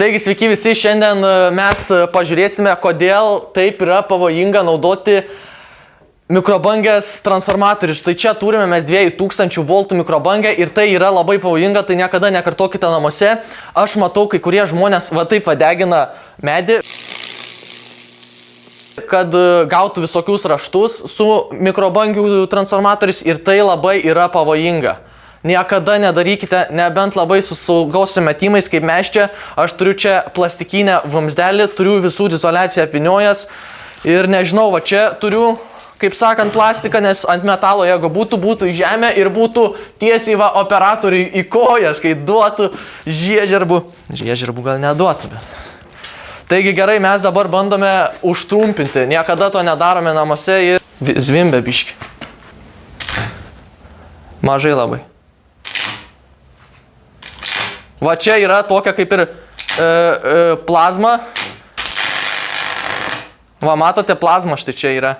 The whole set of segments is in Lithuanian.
Taigi, sveiki visi, šiandien mes pažiūrėsime, kodėl taip yra pavojinga naudoti mikrobangės transformatorius. Tai čia turime mes 2000 voltų mikrobangę ir tai yra labai pavojinga, tai niekada nekartokite namuose. Aš matau, kai kurie žmonės va taip degina medį, kad gautų visokius raštus su mikrobangių transformatorius ir tai labai yra pavojinga. Niekada nedarykite, nebent labai su saugaus metimais, kaip mes čia. Aš turiu čia plastikinę vamsdelį, turiu visų izoliaciją apvyniojęs ir nežinau, va čia turiu, kaip sakant, plastiką, nes ant metalo, jeigu būtų į žemę ir būtų tiesiai va operatoriui į kojas, kai duotų žiežirbų. Žiežirbų gal neduotų, bet. Taigi gerai, mes dabar bandome užtrumpinti, niekada to nedarome namuose ir zvimbia biški. Mažai labai. Va čia yra tokia kaip ir plazma. Va matote, plazma štai čia yra.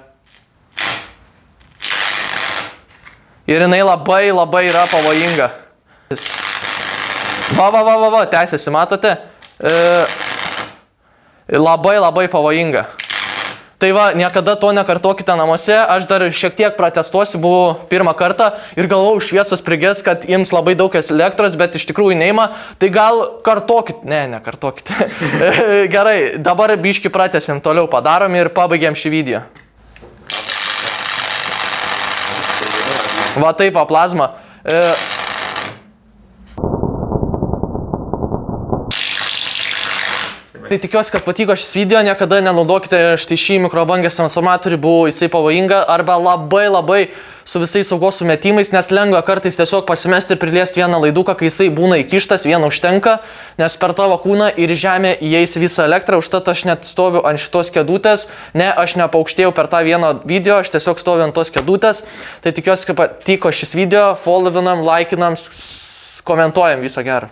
Ir jinai labai yra pavojinga. Va, tęsiasi, matote? Labai pavojinga. Tai va, niekada to nekartokite namuose, aš dar šiek tiek pratestuosiu, buvau pirmą kartą ir galvojau, šviesos prigės, kad jums labai daug elektros, bet iš tikrųjų neima, tai gal kartokit, nekartokite. Gerai, dabar biški pratesim, toliau padarom ir pabaigiam šį video. Va taip, va plazma. Tai tikiuosi, kad patiko šis video, niekada nenaudokite štai šį mikrobangės transformatorių, buvo jisai pavojinga arba labai su visais saugos sumetimais, nes lengva kartais tiesiog pasimesti ir priliesti vieną laiduką, kai jisai būna įkištas, vieną užtenka, nes per tavo kūną ir į žemę įeis visą elektrą, užtat aš net stoviu ant šitos kėdutės, aš nepaaukštėjau per tą vieną video, aš tiesiog stoviu ant tos kėdutės, tai tikiuosi, kad patiko šis video, followinam, laikinam, komentuojam, viso gero.